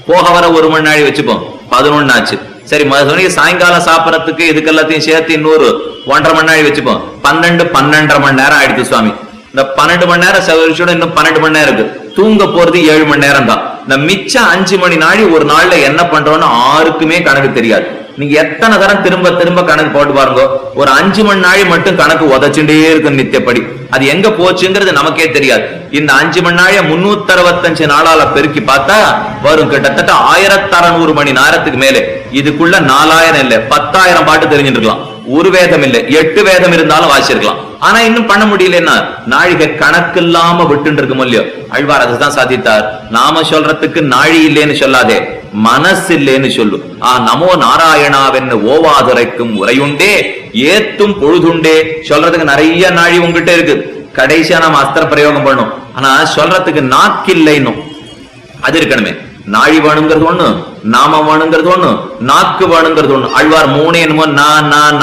போக வர 1 மணி நாழி வச்சுப்போம், 11 ஆச்சு. சரி, மறுபடியும் சாயங்காலம் சாப்பிடறதுக்கு இதுக்கு எல்லாத்தையும் சேர்த்து இன்னொரு 1.5 மணி நாழி வச்சுப்போம். 12 மணி நேரம் ஆயிடுச்சு சுவாமி. இந்த 12 மணி நேரம் செலவழிச்சோட இன்னும் 12 மணி நேரம் இருக்கு. தூங்க போறது 7 மணி நேரம் தான். இந்த மிச்சம் 5 மணி நாழி ஒரு நாள்ல என்ன பண்றோம்னு யாருக்குமே கணக்கு தெரியாது. நீங்க எத்தனை தரம் திரும்ப திரும்ப கணக்கு போட்டு பாருங்க, ஒரு 5 மணி நாழி மட்டும் கணக்கு உதச்சுட்டே இருக்கு நித்தியப்படி. அது எங்க போச்சுங்கிறது நமக்கே தெரியாது. இந்த 5 மணி நாழிய 365 நாளால பெருக்கி பார்த்தா வரும் கிட்டத்தட்ட 1600 மணி நேரத்துக்கு மேலே. இதுக்குள்ள 4000 இல்ல 10,000 பாட்டு தெரிஞ்சுட்டு இருக்கலாம். ஒரு வேதம் இல்ல 8 வேதம் இருந்தாலும் வாசிச்சிருக்கலாம். ஆனா இன்னும் பண்ண முடியலன்னா நாழிகை கணக்கு இல்லாம விட்டு இருக்கும் இல்லையோ. ஆழ்வார் அதுதான் சாதித்தார். நாம சொல்றதுக்கு நாழி இல்லேன்னு சொல்லாதே, மனசு இல்லேன்னு சொல்லு. நமோ நாராயணாவென்னு ஓவாதுரைக்கும் உரையுண்டே ஏத்தும் பொழுதுண்டே. சொல்றதுக்கு நிறைய நாழி உங்ககிட்ட இருக்கு. கடைசியா நாம அஸ்திர பிரயோகம் பண்ணும். ஆனா சொல்றதுக்கு நாக்கு இல்லைன்னு அது இருக்கணுமே. நாழி வேணுங்கிறது ஒண்ணு, நாம வேணுங்கிறது ஒண்ணு, நாக்கு வேணுங்கிறது ஒண்ணு. ஆழ்வார் 3 என்னமோ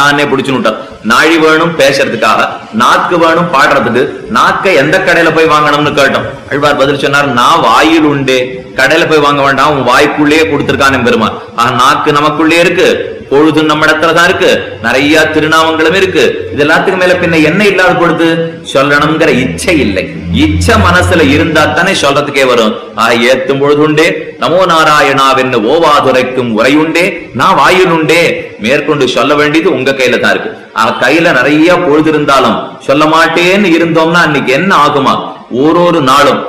நானே பிடிச்சுட்டார். நாழி வேணும் பேசுறதுக்காக, நாக்கு வேணும் பாடுறதுக்கு. நாக்கை எந்த கடையில போய் வாங்கணும்னு கேட்டோம். ஆழ்வார் பதில் சொன்னார், நான் வாயில் உண்டே, கடையில போய் வாங்க வேண்டாம், உன் வாய்க்குள்ளேயே கொடுத்திருக்கான் பெருமாள். நாக்கு நமக்குள்ளே இருக்கு, பொழுது நம்ம இடத்துலதான் இருக்கு, நிறைய திருநாமங்களும் இருக்கு. இது எல்லாத்துக்கும் மேல பின்ன என்ன இல்லாத கொடுத்து சொல்லணுங்கிற இச்சை இல்லை. இச்சை மனசுல இருந்தா தானே சொல்றதுக்கே வரும். ஏத்தும் பொழுதுண்டே நமோ நாராயணாவென்னு ஓவாதுரைக்கும் உரையுண்டே நான் வாயிலுண்டே. மேற்கொண்டு சொல்ல வேண்டியது உங்க கையில தான் இருக்கு. கையில நிறைய பொழுது இருந்தாலும் சொல்ல மாட்டேன்னு இருந்தோம்னா அன்னைக்கு என்ன ஆகுமா? ஒரு நாளும்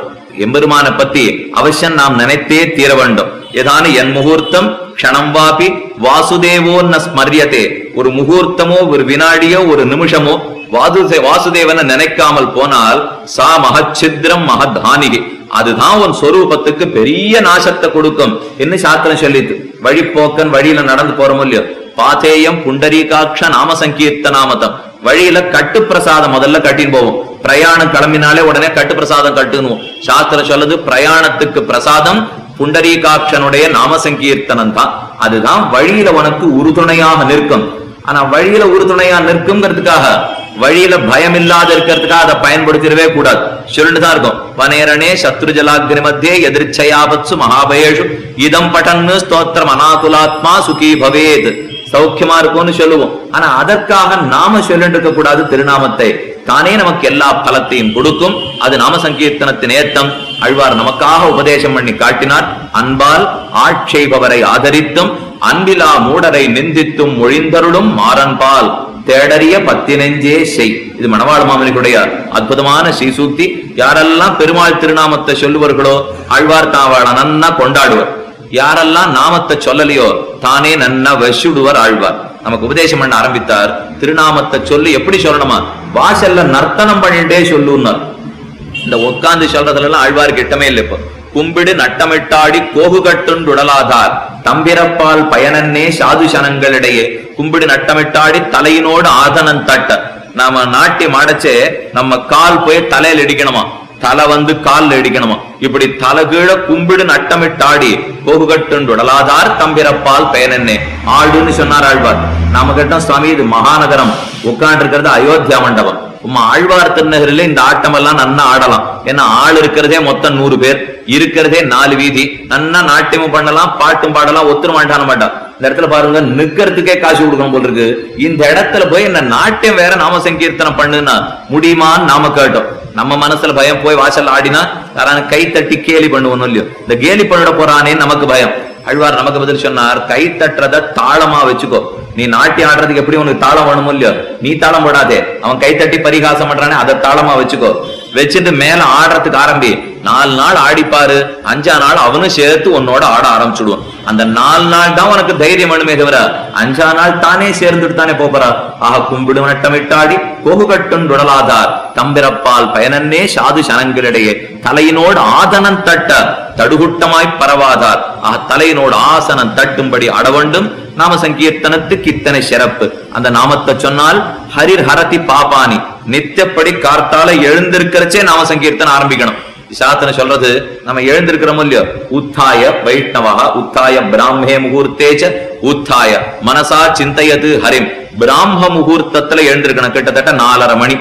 எம்பெருமான பத்தி அவசியம் நாம் நினைத்தே தீர வேண்டும். ஏதான என் முகூர்த்தம் க்ஷணம் வாபி வாசுதேவோ ந ஸ்மரியதே. ஒரு முகூர்த்தமோ ஒரு வினாடியோ ஒரு நிமிஷமோ வாசுதேவனை நினைக்காமல் போனால் சா மகச்சித்ரம் மகதானிகி. அதுதான் உன் சொரூபத்துக்கு பெரிய நாசத்தை கொடுக்கும் என்ன சாஸ்திரம் சொல்லிட்டு. வழிப்போக்கன் வழியில நடந்து போறோம் இல்லையோ, பாத்தேயம் புண்டரீகாட்ச நாம சங்கீர்த்தனாமதம். வழியில கட்டு பிரசாதம் முதல்ல கட்டின்னு போவோம். பிரயாணம் கிளம்பினாலே உடனே கட்டு பிரசாதம் கட்டுனுவோம். சாஸ்திரம் சொல்லுது பிரயாணத்துக்கு பிரசாதம் புண்டரீகாட்சனுடைய நாம சங்கீர்த்தனம் தான். அதுதான் வழியில உனக்கு உறுதுணையாக நிற்கும். ஆனா வழியில உறுதுணையா நிற்குங்கிறதுக்காக, வழியில பயம் இல்லாத இருக்கிறதுக்காக அதை பயன்படுத்திடவே கூடாது. சொல்லிட்டுதான் இருக்கும். வனேரணே சத்ருஜலாக்னி மத்தியே எதிர்ச்சயாபத்சு மகாபயேஷு இதம் பட்டன்னு ஸ்தோத்திரம் அநாகுலாத்மா சுகி பவேத். சௌக்கியமா இருக்கும்னு சொல்லுவோம். ஆனா அதற்காக நாம சொல்லிட்டு இருக்க கூடாது. திருநாமத்தை தானே நமக்கு எல்லா பலத்தையும் கொடுக்கும். அது நாம சங்கீர்த்தனத்தின் ஏத்தம். ஆழ்வார் நமக்காக உபதேசம் பண்ணி காட்டினார். அன்பால் ஆட்செய்பவரை ஆதரித்தும் அன்பிலா மூடரை நிந்தித்தும் ஒழிந்தருளும் மாறன்பால் தேடறிய பத்தினெஞ்சே செய். இது மணவாள மாமனிக்குடைய அற்புதமான ஸ்ரீசூக்தி. யாரெல்லாம் பெருமாள் திருநாமத்தை சொல்லுவார்களோ ஆழ்வார் தாவாள நன்னா கொண்டாடுவர். யாரெல்லாம் நாமத்தை சொல்லலையோ தானே நன்னா வசுடுவர் ஆழ்வார். நமக்கு உபதேசம் பண்ண ஆரம்பித்தார். திருநாமத்தை சொல்லி எப்படி சொல்லணுமா? வாசல்ல நர்த்தனம் பண்ணிட்டே சொல்லுன்னார். இந்த உட்கார்ந்து சொல்றதுல எல்லாம் ஆழ்வார் கிட்டமே இல்லை. இப்போ கும்பிடு நட்டமிட்டாடி கோகு கட்டுண்டுடலாதார் தம்பிரப்பால் பயனன்னே சாது சனங்களிடையே. கும்பிடு நட்டமிட்டாடி தலையினோடு ஆதனன் தட்ட. நாம நாட்டியம் ஆடச்சே நம்ம கால் போய் தலையில இடிக்கணுமா, தலை வந்து கால்ல இடிக்கணுமா. இப்படி தலை கீழ கும்பிடு நட்டமிட்டாடி கோகு கட்டுண்டுடலாதார் தம்பிரப்பால் பயனன்னே ஆடுன்னு சொன்னார் ஆழ்வார். நாம கேட்டோம், சுவாமி இது மகாநகரம், உட்கார்ந்து இருக்கிறது அயோத்தியா மண்டபம். ஆழ்வார் திருநகரில இந்த ஆட்டம் எல்லாம் நன்னா ஆடலாம். ஏன்னா ஆள் இருக்கிறதே மொத்தம் 100 பேர், இருக்கிறதே 4 வீதி. நன்னா நாட்டியமும் பண்ணலாம், பாட்டும் பாடலாம், ஒத்துரும் மாட்டான மாட்டான். இந்த இடத்துல பாருங்க, நிக்கிறதுக்கே காசு கொடுக்கணும் போல் இருக்கு. இந்த இடத்துல போய் என்ன நாட்டியம் வேற நாம சங்கீர்த்தனம் பண்ணுன்னா முடியுமான்னு நாம கேட்டோம். நம்ம மனசுல பயம். போய் வாசல் ஆடினா யாரான கை தட்டி கேலி பண்ணுவோம் இல்லையோ, இந்த கேலி பண்ணிட போறானே நமக்கு பயம். ஆழ்வார் நமக்கு பதில் சொன்னார், கை தட்டுறத தாளமா வச்சுக்கோ. நீ நாட்டியம் ஆடுறதுக்கு எப்படி உனக்கு தாளம் வேணுமோ இல்லையோ, நீ தாளம் போடாதே. அவன் கை தட்டி பரிகாசம் பண்றானே அதை தாளமா வச்சுக்கோ. வச்சுட்டு மேல ஆடுறதுக்கு ஆரம்பி. 4 நாள் ஆடிப்பாரு, 5ஆம் நாள் அவனும் சேர்த்து உன்னோட ஆட ஆரம்பிச்சுடுவான். அந்த 4 நாள் தான் உனக்கு தைரியம் வேணுமே தவிர 5ஆம் நாள் தானே சேர்ந்துட்டு தானே போறா. கும்பிடு நட்டமிட்டாடி கோகு கட்டுண்டுடலாதார் தம்பிரப்பால் பயனன்னே சாது சனங்களிடையே தலையினோடு ஆதனன் தட்ட தடுகுட்டமாய் பரவாதார். தலையினோடு ஆசனம் தட்டும்படி அடவண்டும். நாம சங்கீர்த்தனத்துக்கு இத்தனை சிறப்பு. அந்த நாமத்தை சொன்னால் ஹரிர் ஹரதி பாபானி. நித்தியப்படி கார்த்தால எழுந்திருக்கிறச்சே நாம சங்கீர்த்தனம் ஆரம்பிக்கணும். சாஸ்திரம் சொல்றது, நம்ம எழுந்திருக்கிறோம் இல்லையோ, உத்தாய வைஷ்ணவா உத்தாய பிராமே முகூர்த்தேச்ச உத்தாய மனசா சிந்தையது ஹரிம். பிராம முகூர்த்தத்துல எழுந்திருக்கணும். கிட்டத்தட்ட 4:30 மணி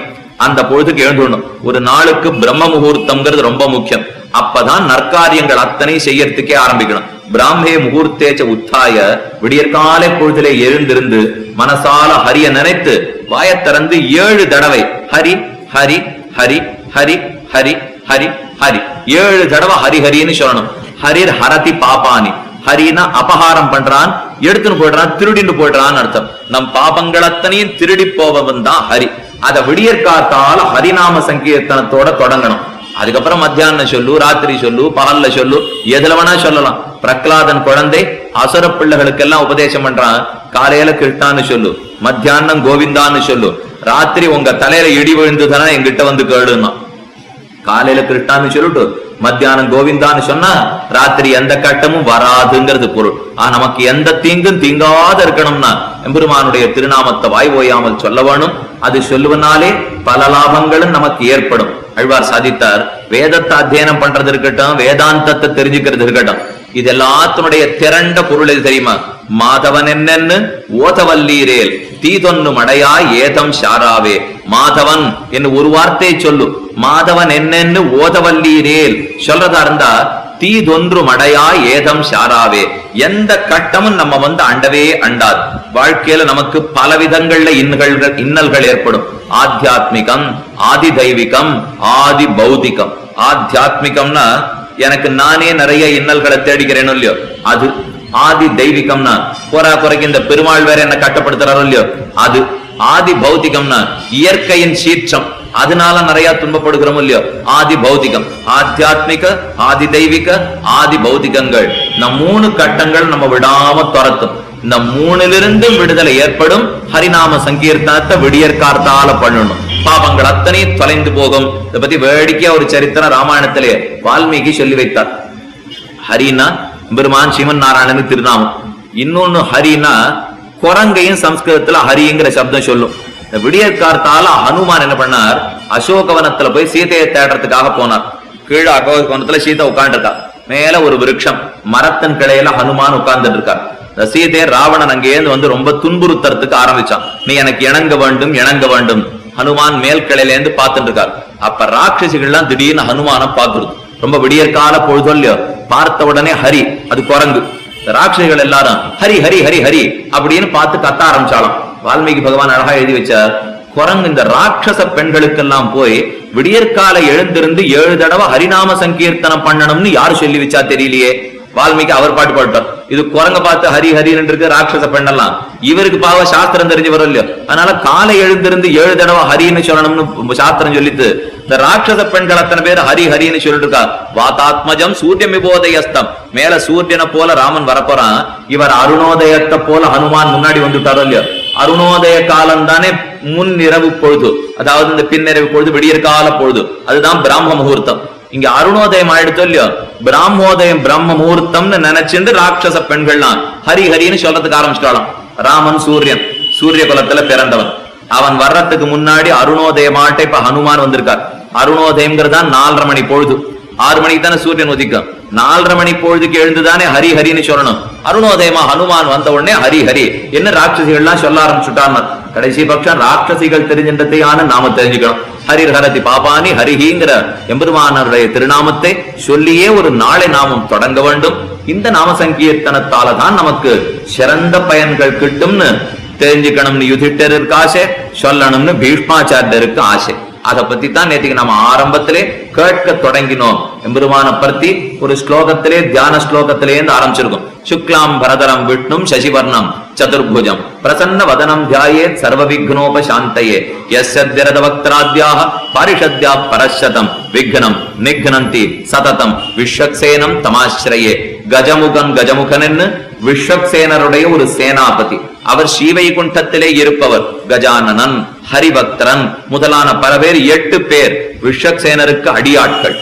அந்த பொழுதுக்கு எழுந்துடணும். ஒரு நாளுக்கு பிரம்ம முகூர்த்தம்ங்கிறது ரொம்ப முக்கியம். அப்பதான் நற்காரியங்கள் அத்தனை செய்யறதுக்கே ஆரம்பிக்கணும். பிராமே முகூர்த்தேச்ச உத்தாய விடியற்காலை பொழுதிலே எழுந்திருந்து மனசால ஹரிய நினைத்து வாயத்திறந்து 7 தடவை ஹரி ஹரி ஹரி ஹரி ஹரி ஹரி ஹரி 7 தடவை ஹரி ஹரின்னு சொல்லணும். ஹரிர் ஹரதி பாபானி, ஹரினா அபகாரம் பண்றான், எடுத்துன்னு போயிடுறான், திருடின்னு போயிடுறான்னு அர்த்தம். நம் பாபங்கள் அத்தனையும் திருடி போவன் தான் ஹரி. அத விடியற்காத்தால ஹரிநாம சங்கீர்த்தனத்தோட தொடங்கணும். அதுக்கப்புறம் மத்தியானம் சொல்லு, ராத்திரி சொல்லு, பகல்ல சொல்லு, எதுல வேணா சொல்லலாம். பிரகலாதன் குழந்தை அசுர பிள்ளைகளுக்கெல்லாம் உபதேசம் பண்றான். காலையில கிருஷ்ணான்னு சொல்லு, மத்தியானம் கோவிந்தான்னு சொல்லு, ராத்திரி உங்க தலையில இடி விழுந்துதானா எங்கிட்ட வந்து கேளுன்னா. காலையில கிருஷ்ணான்னு சொல்லிட்டு மத்தியானம் கோவிந்தான்னு சொன்னா ராத்திரி எந்த கட்டமும் வராதுங்கிறது பொருள். நமக்கு எந்த தீங்கும் தீங்காத இருக்கணும்னா எம்பெருமானுடைய திருநாமத்தை வாய் ஓயாமல் சொல்ல வேணும். அது சொல்லுவனாலே பல லாபங்களும் நமக்கு ஏற்படும். அழ்வார் சாதித்தார், வேதத்தை அத்தியனம் பண்றது இருக்கட்டும், வேதாந்தத்தை தெரிஞ்சுக்கிறது இருக்கட்டும், இது எல்லாத்தினுடைய திரண்ட பொருள் எது தெரியுமா? மாதவன் என்னன்னு ஓதவல்லீரேல் தீதொன்னு மடையா ஏதம் ஷாராவே. மாதவன் என்று ஒரு வார்த்தையை சொல்லு, மாதவன் என்னன்னு ஓதவல்லீரேல் சொல்றதா இருந்தா தீதொன்று மடையா ஏதம் ஷாராவே. எந்த கட்டமும் நம்ம அண்டவே அண்டாது. வாழ்க்கையில நமக்கு பல விதங்கள்ல இன்னல்கள் ஏற்படும். ஆத்தியாத்மிகம், ஆதி தெய்வீகம், ஆதி பௌதிகம். ஆத்தியாத்மிகம்னா எனக்கு நானே நிறைய இன்னல்களை தேடிக்கிறேனோ இல்லையோ அது. ஆதி தெய்வீகம்னா குறைக்கு இந்த பெருமாள் வேற என்ன கட்டப்படுத்துறாரோ இல்லையோ அது. ஆதி பௌத்திகம்னா இயற்கையின் சீற்றம், அதனால நிறைய துன்பப்படுகிறோம் இல்லையோ ஆதி பௌத்திகம். ஆத்தியாத்மிக, ஆதி தெய்வீக, ஆதி பௌத்திகங்கள், இந்த 3 கட்டங்கள் நம்ம விடாம துரத்தும். இந்த 3லிருந்து விடுதலை ஏற்படும். ஹரிநாம சங்கீர்த்தனத்தை விடியற்கார்த்தால பண்ணணும். பாபங்கள் அத்தனையும் தொலைந்து போகும். இதை பத்தி வேடிக்கையா ஒரு சரித்திரம் ராமாயணத்திலே வால்மீகி சொல்லி வைத்தார். ஹரினா பெருமான் சிவன் நாராயணன் திருநாமம். இன்னொன்னு ஹரினா குரங்கையும் சம்ஸ்கிருதத்துல ஹரிங்கிற சப்தம் சொல்லும். இந்த விடியற்கார்த்தால ஹனுமான் என்ன பண்ணார், அசோகவனத்துல போய் சீதையை தேடுறதுக்காக போனார். கீழே அசோகவனத்துல சீதை உட்கார்ந்து இருக்கா, மேல ஒரு விருட்சம், மரத்தின் கிளையில ஹனுமான் உட்கார்ந்துட்டு இருக்கார். இந்த சீதையை ராவணன் அங்கேருந்து ரொம்ப துன்புறுத்துறதுக்கு ஆரம்பிச்சான். நீ எனக்கு இணங்க வேண்டும் இணங்க வேண்டும். ஹனுமான் மேல் கிளையில இருந்து பார்த்துட்டு இருக்கார். அப்ப ராட்சசிகள்லாம் திடீர்னு ஹனுமான பார்த்துருது. ரொம்ப விடியற்கால பொழுதொல்லையோ பார்த்த உடனே ஹரி, அது குரங்கு. ராட்சசிகள் எல்லாரும் ஹரி ஹரி ஹரி ஹரி அப்படின்னு பார்த்து கத்த ஆரம்பிச்சாலும். வால்மீகி பகவான் அழகா எழுதி வச்சார், குரங்கு இந்த ராட்சச பெண்களுக்கெல்லாம் போய் விடியற்கால எழுந்திருந்து 7 தடவை ஹரிநாம சங்கீர்த்தனம் பண்ணணும்னு யாரு சொல்லி வச்சா தெரியலையே. வால்மீகி அவர் பாட்டு பாட்டார். இது குரங்க பார்த்து ஹரி ஹரின்னு இருக்கு ராட்சச பெண்ணெல்லாம். இவருக்கு பாவ சாஸ்திரம் தெரிஞ்சு வரும் இல்லையோ, அதனால காலை எழுந்திருந்து 7 தடவை ஹரின்னு சொல்லணும்னு சாஸ்திரம் சொல்லிட்டு இந்த ராட்சச பெண்கள் அத்தனை பேர் ஹரி ஹரின்னு சொல்லிட்டு இருக்கா. வாதாத்மஜம் சூரியன் விபோதயஸ்தம், மேல சூரியனை போல ராமன் வரப்போறான். இவர் அருணோதயத்தை போல ஹனுமான் முன்னாடி வந்துட்டாரோ இல்லையோ. அருணோதய காலம் தானே முன்னிரவு பொழுது, அதாவது இந்த பின்னிரவு பொழுது, விடியற்கால பொழுது, அதுதான் பிராம முகூர்த்தம். இங்க அருணோதயம் ஆயிடுத்தோ இல்லையோ, பிராமோதயம் பிரம்ம முகூர்த்தம்னு நினைச்சுட்டு ராட்சச பெண்கள்லாம் ஹரி ஹரின்னு சொல்றதுக்கு ஆரம்பிச்சிட்டாலும். ராமன் சூரியன், சூரிய குலத்துல பிறந்தவன். அவன் வர்றதுக்கு முன்னாடி அருணோதயமாட்ட இப்ப ஹனுமான் வந்திருக்கார். அருணோதயம்ங்கிறதான் 4:30 மணி பொழுது. 6 மணிக்கு தானே சூரியன் உதிக்கும். 4:30 மணி பொழுதுக்கு எழுந்துதானே ஹரி ஹரின்னு சொல்லணும். அருணோதயமா ஹனுமான் வந்த உடனே ஹரி ஹரி என்ன ராட்சசிகள்லாம் சொல்ல ஆரம்பிச்சுட்டான். கடைசி பட்சம் ராட்சசிகள் தெரிஞ்சின்றதையான நாம தெரிஞ்சுக்கணும். ஹரிர் ஹரதி பாபானி ஹரிஹிங்கிற எம்பெருமானுடைய திருநாமத்தை சொல்லியே ஒரு நாளை நாமும் தொடங்க வேண்டும். இந்த நாம சங்கீர்த்தனத்தால தான் நமக்கு சிறந்த பயன்கள் கிட்டும்னு தெரிஞ்சுக்கணும்னு யுதிஷ்டருக்கு ஆசை, சொல்லணும்னு பீஷ்மாச்சாரியருக்கு ஆசை. அதை பத்தி தான் நேற்றுக்கு நம்ம ஆரம்பத்திலே கேட்க தொடங்கினோம். எம்பெருமான பத்தி ஒரு ஸ்லோகத்திலே, தியான ஸ்லோகத்திலே ஆரம்பிச்சிருக்கும். சுக்லாம் பரதரம் விஷ்ணும் சசிவர்ணம் சதுர்புஜம் பிரசன்ன வதனம் தியாயேத் சர்வ விக்னோபசாந்தயே யஸ்யத்யரத வக்த்ராத்யாஹ பாரிஷத்யா பரஷதம் விக்னம் நிக்னந்தி சததம் விஸ்வக்சேனம் தமாஸ்ரயே. கஜமுகன் என்று விஸ்வக்சேனருடைய ஒரு சேனாபதி. அவர் ஸ்ரீவைகுண்டத்திலே இருப்பவர். கஜானனன், ஹரிபக்தரன் முதலான பல பேர், 8 பேர் விஸ்வக்சேனருக்கு அடியார்கள்.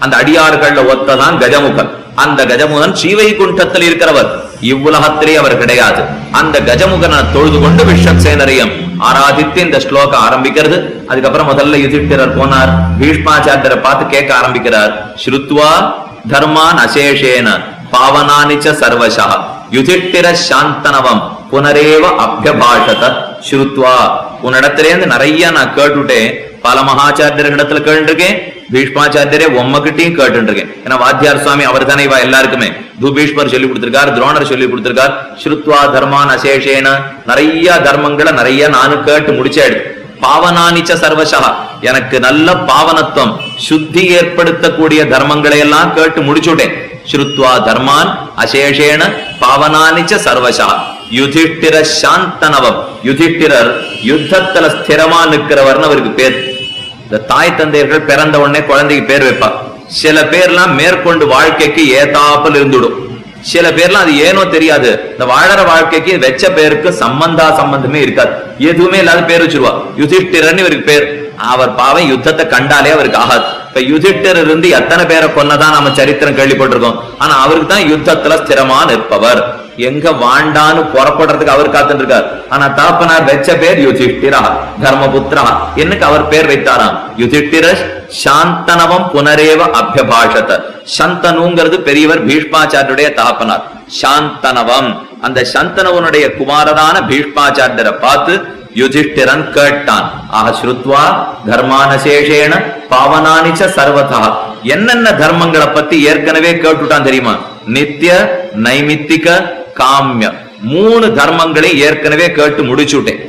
அந்த அடியார்கள் ஒத்ததான் கஜமுகன். அந்த கஜமுகன் ஸ்ரீவைகுண்டத்தில் இருக்கிறவர், இவ்வுலகத்திலே அவர் கிடையாது. அந்த கஜமுகனை தொழுது கொண்டு விஸ்வக்சேனரையும் ஆராதித்து இந்த ஸ்லோகம் ஆரம்பிக்கிறது. அதுக்கப்புறம் முதல்ல யுதிஷ்டிரர் போனார், பீஷ்மாச்சாரியரை பார்த்து கேட்க ஆரம்பிக்கிறார். ஸ்ருத்வா தர்மான் அசேஷேன பாவனானிச்ச சர்வசா யுதிஷ்டிர சாந்தனவம் புனரேவ அபியபாஷத. ஸ்ருத்வா, உன்னிடத்திலேருந்து நிறைய நான் கேட்டுட்டேன், பல மகாச்சாரியர்களிடத்துல கேட்டுருக்கேன், பீஷ்மாச்சாரியரே உம்மகிட்டையும் கேட்டு இருக்கேன். ஏன்னா வாத்தியார் சுவாமி அவர் தானே இவா எல்லாருக்குமே. துபீஷ்மர் சொல்லி கொடுத்திருக்கார், துரோணர் சொல்லி கொடுத்திருக்கார். ஸ்ருத்வா தர்மான் அசேஷேன, நிறைய தர்மங்களை நிறைய நானும் கேட்டு முடிச்சாடு. பாவனானிச்ச சர்வசா, எனக்கு நல்ல பாவனத்துவம் சுத்தி ஏற்படுத்தக்கூடிய தர்மங்களை எல்லாம் கேட்டு முடிச்சுட்டேன். ஸ்ருத்வா தர்மான் அசேஷேன பாவனானிச்ச சர்வசா. யுதிஷ்டிர சாந்தனவம், யுதிஷ்டிரர் யுத்தத்துல ஸ்திரமா நிற்கிறவர்னு அவருக்கு பேர். இந்த தாய் தந்தையர்கள் பிறந்த உடனே குழந்தைக்கு பேர் வைப்பார். சில பேர்லாம் மேற்கொண்டு வாழ்க்கைக்கு ஏத்தாப்பல் இருந்துடும். சில பேர்லாம் அது ஏனோ தெரியாது, இந்த வாழற வாழ்க்கைக்கு வெச்ச பேருக்கு சம்பந்தமே இருக்காது, எதுவுமே இல்லாத பேர் வச்சிருவா. யுதிஷ்டிரன் இவருக்கு பேர். அவர் பாவம் யுத்தத்தை கண்டாலே அவருக்கு ஆகாது. இப்ப யுதிஷ்டர் இருந்து எத்தனை பேரை கொன்னதான் நம்ம சரித்திரம் கேள்விப்பட்டிருக்கோம். ஆனா அவருக்கு தான் யுத்தத்துல ஸ்திரமா நிற்பவர். எங்க வாண்டான்னு புறப்படுறதுக்கு அவர் காத்துட்டு இருக்கார். ஆனா தாப்பனார் வெச்ச பேர் யுதிஷ்டிரா தர்மபுத்திரா, என்னக்கு அவர் பேர் வைத்தாராம் யுதிஷ்டிர சாந்தனவம் புனரேவ அபியபாஷத. சந்தனுங்கிறது பெரியவர் பீஷ்மாச்சாரியருடைய தாப்பனார். சாந்தனவம், அந்த சந்தனவனுடைய குமாரதான பீஷ்மாச்சாரியரை பார்த்து யுதிஷ்டிரன் கேட்டான். ஆக ஸ்ருத்வா தர்மானசேஷேன பாவனானிச்ச சர்வதா. என்னென்ன தர்மங்களை பத்தி ஏற்கனவே கேட்டுட்டான் தெரியுமா? நித்திய, நைமித்திக, காமிய, 3 தர்மங்களை ஏற்கனவே கேட்டு முடிச்சுட்டேன்.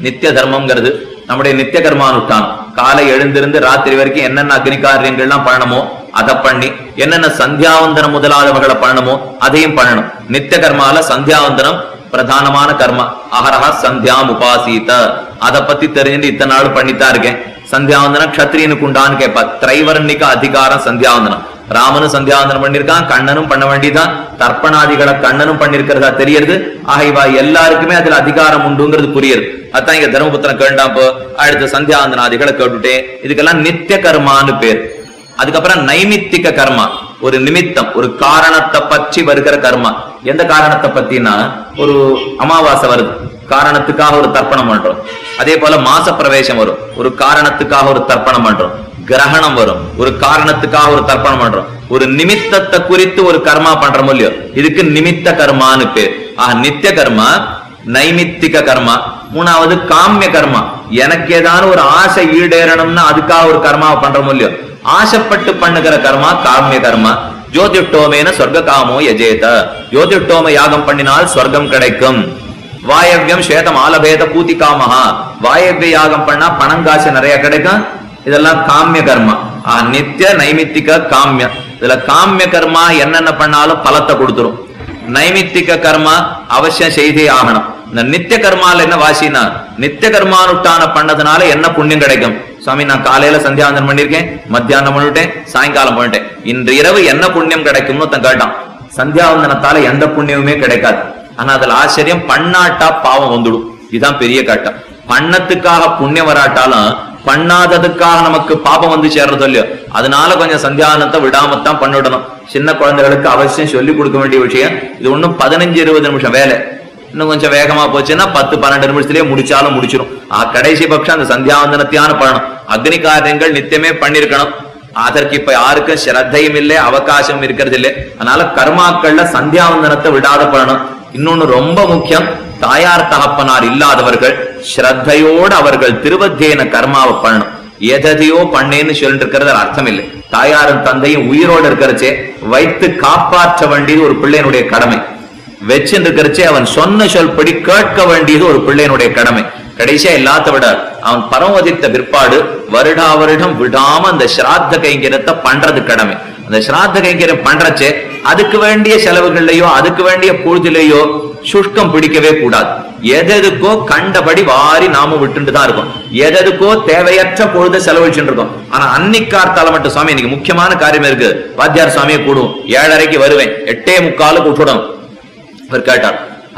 நித்திய தர்மம்ங்கிறது நம்முடைய நித்திய கர்மானுஷ்டானம். காலை எழுந்திருந்து ராத்திரி வரைக்கும் என்னென்ன அக்னி காரியங்கள்லாம் பண்ணணுமோ அதை பண்ணி, என்னென்ன சந்தியாவந்தனம் முதலாளவர்களை பண்ணணுமோ அதையும் பண்ணணும். நித்திய கர்மால சந்தியாவந்தனம் பிரதானமான கர்மா. அகரஹ சந்தியாம் உபாசீத, அதை பத்தி தெரிஞ்சு இத்தனை நாள் பண்ணித்தான் இருக்கேன். சந்தியாவந்தனம் க்ஷத்ரியனுக்கு உண்டான்னு கேட்பா. திரைவர்ணிக அதிகாரம் சந்தியாவந்தனம். ராமனும் சந்தியாவந்தனம் பண்ணிருக்கான், கண்ணனும் பண்ண வேண்டியதான். தர்ப்பணாதிகளை கண்ணனும் பண்ணிருக்கிறதா தெரியறது. ஆகிவா எல்லாருக்குமே அதுல அதிகாரம் உண்டுங்கிறது புரியுது. அதான் இங்க தர்மபுத்திரன் கேட்டாப்போ அடுத்த சந்தியாவந்தனாதிகளை கேட்டுட்டேன். இதுக்கெல்லாம் நித்திய கர்மான்னு பேர். அதுக்கப்புறம் நைமித்திக கர்மா, ஒரு நிமித்தம், ஒரு காரணத்தை பற்றி வருகிற கர்மா. எந்த காரணத்தை பத்தினா, ஒரு அமாவாசை வருது, காரணத்துக்காக ஒரு தர்ப்பணம் பண்றோம். அதே போல மாச பிரவேசம் வரும், ஒரு காரணத்துக்காக ஒரு தர்ப்பணம் பண்றோம். கிரகணம் வரும், ஒரு காரணத்துக்காக ஒரு தர்ப்பணம் பண்றோம். ஒரு நிமித்தத்தை குறித்து ஒரு கர்மா பண்றோம் இல்லையோ, இதுக்கு நிமித்த கர்மான்னு பேர். நித்திய கர்மா, நைமித்திக கர்மா. 3வது காமிய கர்மா. எனக்கு ஏதாவது ஒரு ஆசை ஈடேறணும்னா அதுக்காக ஒரு கர்மாவை பண்றோம் இல்லையோ, ஆசைப்பட்டு பண்ணுகிற கர்மா காமிய கர்மா. ஜோதிஷ்டோமேன சொர்க்க காமோ யஜேத, ஜோதிஷ்டோம யாகம் பண்ணினால் சொர்க்கம் கிடைக்கும். வாயவ்யம் ஸ்வேதம் ஆலபேத பூதி காமஹா, வாயவ்ய யாகம் பண்ணா பணங்காசு நிறைய கிடைக்கும். இதெல்லாம் காமிய கர்மா. நித்திய, நைமித்திக, காமிய. இதுல காமிய கர்மா என்னென்ன பண்ணாலும் பலத்தை கொடுத்துரும். நைமித்திக கர்மா அவசியம் செய்தே ஆகணும். இந்த நித்திய கர்மால என்ன வாசினா, நித்திய கர்மானுஷ்டான பண்ணதுனால என்ன புண்ணியம் கிடைக்கும்? சுவாமி, நான் காலையில சந்தியாவந்தனம் பண்ணிருக்கேன், மத்தியானம் பண்ணிட்டேன், சாயங்காலம் பண்ணிட்டேன், இன்று இரவு என்ன புண்ணியம் கிடைக்கும்னு ஒருத்தன் கேட்டான். சந்தியாவந்தனத்தால எந்த புண்ணியமுமே கிடைக்காது. ஆனா அதுல ஆச்சரியம், பண்ணாட்டா பாவம் வந்துடும். இதுதான் பெரிய கட்டம். பண்ணத்துக்காக புண்ணியம் வராட்டாலும் பண்ணாததுக்காக நமக்கு பாபம் வந்து சேர்றது இல்லையோ, அதனால கொஞ்சம் சந்தியாவந்தனத்தை விடாமத்தான் பண்ணிடணும். சின்ன குழந்தைகளுக்கு அவசியம் சொல்லி கொடுக்க வேண்டிய விஷயம் இது. ஒன்னும் 15-20 நிமிஷம் வேலை, இன்னும் கொஞ்சம் வேகமா போச்சுன்னா 10-12 நிமிஷத்திலேயே முடிச்சாலும் முடிச்சிடும். கடைசி பட்சம் அந்த சந்தியாவந்தனத்தையான பண்ணணும். அக்னி காரியங்கள் நித்தியமே பண்ணிருக்கணும். அதற்கு இப்ப யாருக்கும் ஸ்ரத்தையும் இல்லை, அவகாசம் இருக்கிறது இல்லை. அதனால கர்மாக்கள்ல சந்தியாவந்தனத்தை விடாத பண்ணணும். இன்னொன்னு ரொம்ப முக்கியம், தாயார் தகப்பனார் இல்லாதவர்கள் ஸ்ரத்தையோடு அவர்கள் திருவத்தியன கர்மாவை பண்ணணும். எதையோ பண்ணேன்னு சொல்லிட்டு இருக்கிறது அர்த்தம் இல்லை. தாயாரும் தந்தையும் உயிரோடு இருக்கிறச்சே வைத்து காப்பாற்ற வேண்டியது ஒரு பிள்ளையினுடைய கடமை. வச்சிருக்கிறச்சே அவன் சொன்ன சொல்படி கேட்க வேண்டியது ஒரு பிள்ளையினுடைய கடமை. கடைசியா எல்லாத்த விட அவன் பரமதித்த பிற்பாடு வருடா வருடம் விடாம அந்த ஸ்ராத்த கைங்கரியத்தை பண்றது கடமை. அந்த ஸ்ராத்த கைங்கரியம் பண்றச்சே அதுக்கு வேண்டிய செலவுகள்லயோ அதுக்கு வேண்டிய பொழுதுலையோ சுஷ்கம் பிடிக்கவே கூடாது. எதுக்கோ கண்டபடி வாரி நாம விட்டு தான் இருக்கும். எதுக்கோ தேவையற்ற பொழுது செலவழிச்சுட்டு இருக்கோம். ஆனா அன்னிக்கார்த்தால மட்டும், சுவாமி இன்னைக்கு முக்கியமான காரியம் இருக்கு, வாத்தியார் சுவாமியை கூடுவோம், 7:30 வருவேன், 8:45 விட்டுடும்.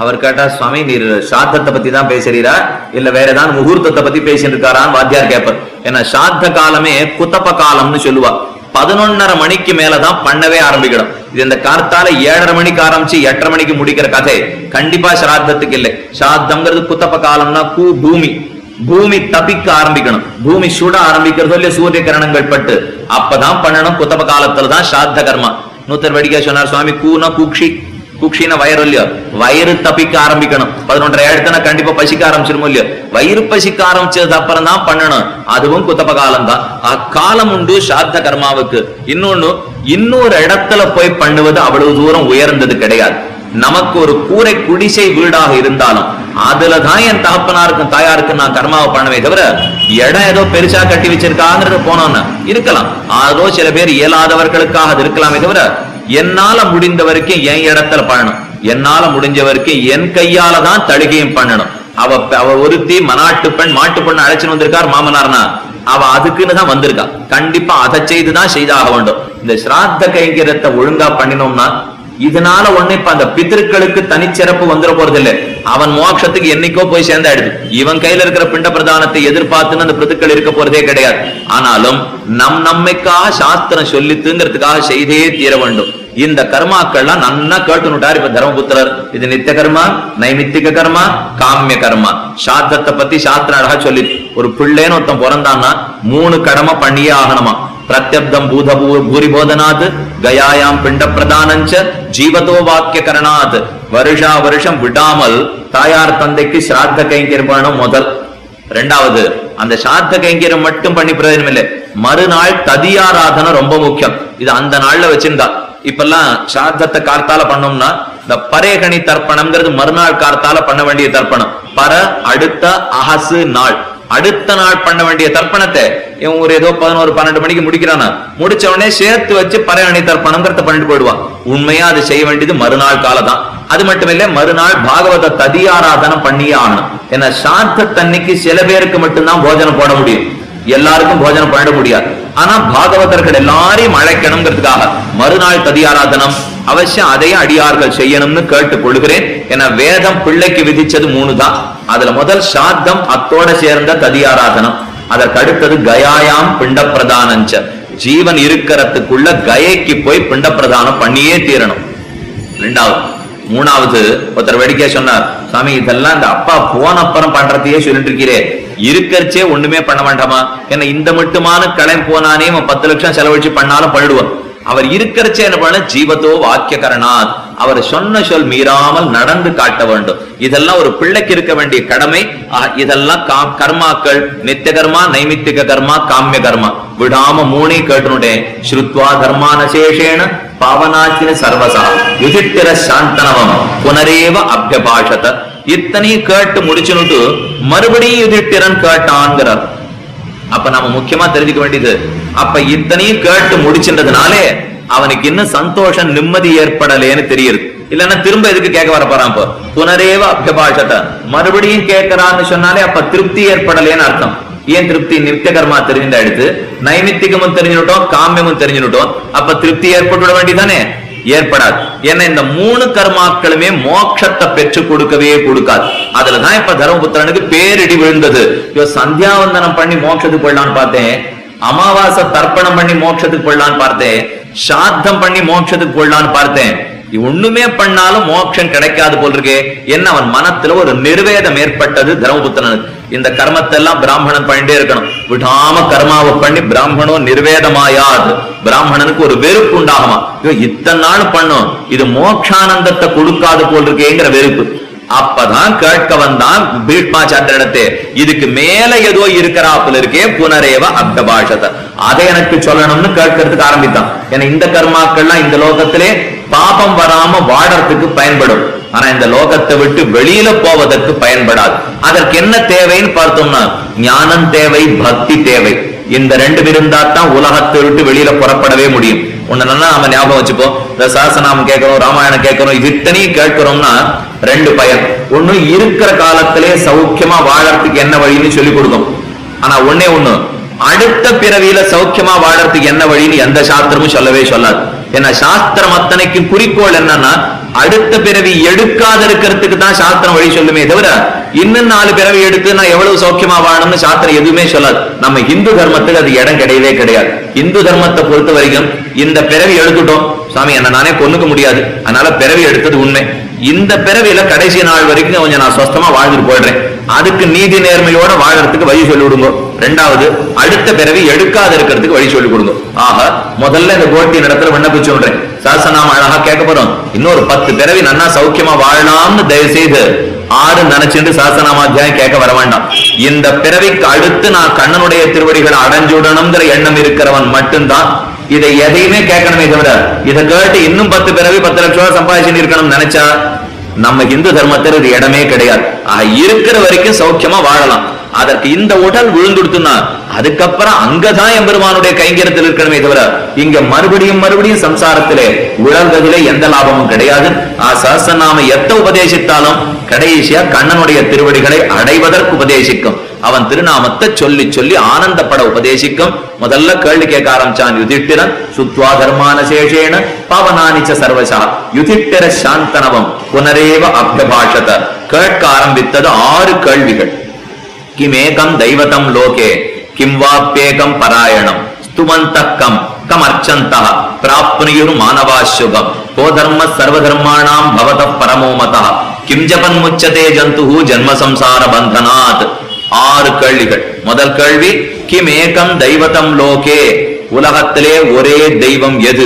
அவர் கேட்டார், சுவாமி நீர் சாத்தத்தை பத்தி தான் பேசுறீரா இல்ல வேற ஏதாவது முகூர்த்தத்தை பத்தி பேசிட்டு இருக்காரான்னு வாத்தியார் கேட்பார். ஏன்னா சாத்த காலமே குத்தப்ப காலம்னு சொல்லுவா. 11:30 மணிக்கு மேலதான் பண்ணவே ஆரம்பிக்கணும். இது இந்த காலத்தால 7:30 மணிக்கு ஆரம்பிச்சு 8:30 மணிக்கு முடிக்கிற கதை கண்டிப்பா சிராத்தத்துக்கு இல்லை. சாத்தம்ங்கிறது குத்தப்ப காலம்னா பூமி தப்பிக்க ஆரம்பிக்கணும், பூமி சுட ஆரம்பிக்கிறதோ இல்ல சூரிய கிரணங்கள் பட்டு அப்பதான் பண்ணணும். குத்தப்ப காலத்துலதான் சாத்த கர்மா. நூத்தர் வடிகா சொன்னார், சுவாமி கூனா கூக்ஷி, குக்ஷின வயிறு இல்லையோ, வயிறு தப்பிக்க ஆரம்பிக்கணும். 11:30 ஆயிடுத்துனா கண்டிப்பா பசிக்க ஆரம்பிச்சிருமோ இல்லையோ, வயிறு பசிக்க ஆரம்பிச்சது அப்புறம் தான் பண்ணணும். அதுவும் குத்தப்ப காலம் தான். அக்காலம் உண்டு சாத்த கர்மாவுக்கு. இன்னொரு இடத்துல போய் பண்ணுவது அவ்வளவு தூரம் உயர்ந்தது கிடையாது. நமக்கு ஒரு கூரை குடிசை வீடாக இருந்தாலும் அதுலதான் என் தகப்பனாருக்கும் தாயாருக்கும் நான் கர்மாவை பண்ணவே தவிர, இடம் ஏதோ பெருசா கட்டி வச்சிருக்காங்கிறது போனோம்னா இருக்கலாம். அதோ சில பேர் இயலாதவர்களுக்காக அது இருக்கலாமே தவிர, என்னால முடிந்த வரைக்கும் என் இடத்துல பண்ணணும். என்னால முடிஞ்ச வரைக்கும் என் கையால தான் தழுகையும் பண்ணணும். அவ ஒருத்தி மனாட்டு பெண் மாட்டு பெண் அழைச்சுன்னு வந்திருக்கார் மாமனார்னா, அவ அதுக்குன்னு தான் வந்திருக்கா. கண்டிப்பா அதை செய்துதான் செய்தாக வேண்டும். இந்த ஸ்ராத்த கைங்கரியத்தை ஒழுங்கா பண்ணினோம்னா இதனால ஒண்ணு இப்ப அந்த பித்திருக்களுக்கு தனிச்சிறப்பு வந்துட போறது இல்லை. அவன் மோட்சத்துக்கு என்னைக்கோ போய் சேர்ந்தாயிடுது. இவன் கையில இருக்கிற பிண்ட பிரதானத்தை எதிர்பார்த்துன்னு அந்த பித்துக்கள் இருக்க போறதே கிடையாது. ஆனாலும் நம்மைக்காக சாஸ்திரம் சொல்லித்துங்கிறதுக்காக செய்தே தீர வேண்டும். இந்த கர்மாக்கள்லாம் நன்னா கேட்டுனுட்டார் இப்ப தர்மபுத்திரர். இது நித்திய கர்மா, நைமித்திக கர்மா, காமிய கர்மா. சாஸ்திரத்தை பத்தி சாஸ்திரம் அழகா சொல்லி, ஒரு பிள்ளைன்னு ஒருத்தன் பிறந்தான்னா 3 கடமை பண்ணியே ஆகணுமா. பிரத்யப்தம் பூரிபோதனாத், கயாயாம் பிண்ட பிரதானஞ்ச, ஜீவதோ வாக்கிய கரணாத். வருஷா வருஷம் விடாமல் தாயார் தந்தைக்கு ஸ்ராத்த கைங்கரியம் பண்ணணும் முதல். 2வது, அந்த ஸ்ராத்த கைங்கரியம் மட்டும் பண்ணி பிரயோஜனம் இல்லை, மறுநாள் ததியாராதனை ரொம்ப முக்கியம். இது அந்த நாள்ல வச்சிருந்தா. இப்பெல்லாம் ஸ்ராத்தத்தை கார்த்தால பண்ணோம்னா இந்த பரேகணி தர்ப்பணம்ங்கிறது மறுநாள் கார்த்தால பண்ண வேண்டிய தர்ப்பணம். அடுத்த அஹசு நாள், அடுத்த நாள் பண்ண வேண்டிய தர்ப்பணத்தை இவன் ஒரு ஏதோ 11-12 மணிக்கு முடிக்கிறானா, முடிச்ச உடனே சேர்த்து வச்சு பரேகணி தர்ப்பணம்ங்கிறத பண்ணிட்டு போயிடுவான். உண்மையா அது செய்ய வேண்டியது மறுநாள் காலதான். அது மட்டும் இல்ல, மறுநாள் பாகவத ததியாராதனம் பண்ணியே ஆகணும். ஏன்னா சாத்தத்தன்னைக்கு சில பேருக்கு மட்டும்தான் போஜனம் போட முடியும், எல்லாருக்கும் போஜனம் பண்ணிட முடியாது. ஆனா பாகவதர்கள் எல்லாரையும் அழைக்கணுங்கிறதுக்காக மறுநாள் ததியாராதனம் அவசியம், அதையும் அடியார்கள் செய்யணும்னு கேட்டுக் கொள்கிறேன். என வேதம் பிள்ளைக்கு விதிச்சது 3 தான். அதுல முதல் சாத்தம், அத்தோட சேர்ந்த ததியாராதனம். அதற்கு அடுத்தது கயாயாம் பிண்ட பிரதானஞ்ச, ஜீவன் இருக்கிறதுக்குள்ள கயைக்கு போய் பிண்ட பிரதானம் பண்ணியே தீரணும். 2வது. 3வது, ஒருத்தர் வேடிக்கை சொன்னார், சாமி இதெல்லாம் இந்த அப்பா போன அப்புறம் பண்றதையே சொல்லிட்டு இருக்கிறே, இருக்கிறச்சே ஒண்ணுமே பண்ண வேண்டாமா? ஏன்னா இந்த மட்டுமான கிளம்பி போனானே 10 லட்சம் செலவழிச்சு பண்ணாலும் பண்ணிடுவான். அவர் இருக்கிறச்சே என்ன பண்ண, ஜீவத்தோ வாக்கிய கரணாத், அவர் சொன்ன சொல் மீறாமல் நடந்து காட்ட வேண்டும். இதெல்லாம் ஒரு பிள்ளைக்கு இருக்க வேண்டிய கடமை. இதெல்லாம் கர்மாக்கள், நித்திய கர்மா, நைமித்திக கர்மா, காமிய கர்மா. விடாம 3 கேட்டுனுட்டேன். ஸ்ருத்வா தர்மானசேஷேன பாவனாச்சின சர்வசா யுதிஷ்டிர சாந்தனவம் புனரேவ அபியபாஷத. இத்தனையும் கேட்டு முடிச்சுனுட்டு மறுபடியும் யுதிஷ்டிரன் கேட்டான்கிறார். அப்ப நம்ம முக்கியமா தெரிஞ்சுக்க வேண்டியது, அப்ப இத்தனையும் கேட்டு முடிச்சுன்றதுனாலே அவனுக்கு இன்னும் சந்தோஷம் நிம்மதி ஏற்படலேன்னு தெரியுது. இல்லன்னா திரும்ப எதுக்கு கேட்க வர போறான்? இப்போ புனரேவ அபியபாஷத, மறுபடியும் கேட்கறான்னு சொன்னாலே அப்ப திருப்தி ஏற்படலேன்னு அர்த்தம். ஏன் திருப்தி? நித்திய கர்மா தெரிஞ்சாயிடுத்து, நைமித்திகமும் தெரிஞ்சுட்டோம், காமியமும் தெரிஞ்சுட்டோம். அப்ப திருப்தி ஏற்பட்டு வேண்டியதானே? ஏற்படாது. ஏன்னா இந்த 3 கர்மாக்களுமே மோட்சத்தை பெற்று கொடுக்கவே கொடுக்காது. அதுலதான் இப்ப தர்மபுத்திரனுக்கு பேரிடி விழுந்தது. சந்தியாவந்தனம் பண்ணி மோட்சத்துக்கு போயிடலான்னு பார்த்தேன், அமாவாசை தர்ப்பணம் பண்ணி மோட்சத்துக்கு போயிடலான்னு பார்த்தேன், சாத்தம் பண்ணி மோட்சத்துக்கு போயிடலான்னு பார்த்தேன். ஒண்ணுமே பண்ணாலும் மோட்சம் கிடைக்காது போல் இருக்கே. என்ன அவன் மனத்துல ஒரு நிர்வேதம் ஏற்பட்டது தர்மபுத்திரனுக்கு. இந்த கர்மத்தை எல்லாம் பிராமணன் பண்ணிட்டே இருக்கணும், விடாம கர்மாவை பண்ணி பிராமணோ நிர்வேதமாயாது. பிராமணனுக்கு ஒரு வெறுப்பு உண்டாகுமா, இத்தனை நாள் பண்ணும், இது மோட்சானந்தத்தை கொடுக்காது போல் இருக்கேங்கிற வெறுப்பு. அப்பதான் கேட்க வந்தான் பீஷ்மாச்சாரியரிடத்தே, இதுக்கு மேல ஏதோ இருக்கிறாப்புல இருக்கே, புனரேவ அபியபாஷத, அதை எனக்கு சொல்லணும்னு கேட்கறதுக்கு ஆரம்பித்தான். ஏன்னா இந்த கர்மாக்கள்லாம் இந்த லோகத்திலே பாபம் வராம வாழறதுக்கு பயன்படும், ஆனா இந்த லோகத்தை விட்டு வெளியில போவதற்கு பயன்படாது. அதற்கு என்ன தேவைன்னு பார்த்தோம்னா, ஞானம் தேவை, பக்தி தேவை. இந்த 2 இருந்தாத்தான் உலகத்தை விட்டு வெளியில புறப்படவே முடியும். ஒண்ணு நல்லா நம்ம ஞாபகம் வச்சுப்போ, இந்த சஹஸ்ரநாமம் கேட்கிறோம், ராமாயணம் கேட்கிறோம், இது இத்தனையும் கேட்கிறோம்னா 2 பயன். ஒண்ணு, இருக்கிற காலத்திலே சௌக்கியமா வாழறதுக்கு என்ன வழின்னு சொல்லி கொடுக்கும். ஆனா ஒண்ணே ஒண்ணு, அடுத்த பிறவியில சௌக்கியமா வாழறதுக்கு என்ன வழின்னு எந்த சாஸ்திரமும் சொல்லவே சொல்லாது. ஏன்னா சாஸ்திரம் அத்தனைக்கு குறிக்கோள் என்னன்னா, அடுத்த பிறவி எடுக்காத இருக்கிறதுக்கு தான் சாஸ்திரம் வழி சொல்லுமே தவிர, இன்னும் 4 பிறவி எடுத்து நான் எவ்வளவு சௌக்கியமா வாழணும்னு சாஸ்திரம் எதுவுமே சொல்லாது. நம்ம இந்து தர்மத்துக்கு அது இடம் கிடையவே கிடையாது. இந்து தர்மத்தை பொறுத்த வரைக்கும் இந்த பிறவி எடுத்துட்டோம் சாமி, என்ன நானே கொன்னுக்க முடியாது, அதனால பிறவி எடுத்தது உண்மை. இந்த பிறவியில கடைசி நாள் வரைக்கும் கொஞ்சம் நான் சொஸ்தமா வாழ்ந்துட்டு போயிடுறேன், அதுக்கு நீதி நேர்மையோட வாழறதுக்கு வழி சொல்லி விடுங்க. 2வது, அடுத்த பிறவி எடுக்காத இருக்கிறதுக்கு வழி சொல்லி கொடுங்க. ஆக முதல்ல இந்த கோட்டி இடத்துல விண்ணப்பிச்சு விடுறேன், சஹஸ்ரநாமம் அழகா கேட்க போறோம். இன்னொரு 10 பிறவி நன்னா சௌக்கியமா வாழலாம்னு தயவு செய்து ஆறு நினைச்சுட்டு சஹஸ்ரநாமாத்தியாயம் கேட்க வர வேண்டாம். இந்த பிறவிக்கு அடுத்து நான் கண்ணனுடைய திருவடிகளை அடைஞ்சுடணுங்கிற எண்ணம் இருக்கிறவன் மட்டும்தான் இதை எதையுமே கேட்கணுமே தவிர இதை கேட்டு இன்னும் 10 பிறவி 10 லட்சம் ரூபாய் சம்பாதிச்சு இருக்கணும் நினைச்சா நம்ம இந்து தர்மத்தில் இது இடமே கிடையாது. இருக்கிற வரைக்கும் சௌக்கியமா வாழலாம். அதற்கு இந்த உடல் விழுந்துடுத்துனா அதுக்கப்புறம் அங்கதான் எம்பெருமானுடைய கைங்கரத்தில் இருக்கணுமே தவிர இங்க மறுபடியும் மறுபடியும் சம்சாரத்திலே உழல்வதிலே எந்த லாபமும் கிடையாது. சஹஸ்ரநாம எத்த உபதேசித்தாலும் கடைசியா கண்ணனுடைய திருவடிகளை அடைவதற்கு உபதேசிக்கும். அவன் திருநாமத்தை சொல்லி சொல்லி ஆனந்தப்பட உபதேசிக்கும். முதல்ல கேள்வி கேட்க ஆரம்பிச்சான் யுதிஷ்டிரன். சுத்வா தர்மான சேஷேன பவனானிச்ச சர்வசா யுதிஷ்டிர சாந்தனவம் புனரேவ அபியபாஷத. கேட்க ஆரம்பித்தது 6 கேள்விகள். கிமேகம் தெய்வதம் லோகே கிம் வாப்யேகம் பராயணம் ஸ்துவந்தः கம் கம் அர்ச்சந்தः பிராப்னுயுர் மானவாசுகம் கோ தர்ம சர்வதர்மாணாம் பவதः பரமோ மதः கிம் ஜபன் முச்சதே ஜந்துஹு ஜன்ம சம்சார பந்தனாத். 6 கேள்விகள். முதல் கேள்வி கிமேகம் தெய்வதம் லோகே, உலகத்திலே ஒரே தெய்வம் எது,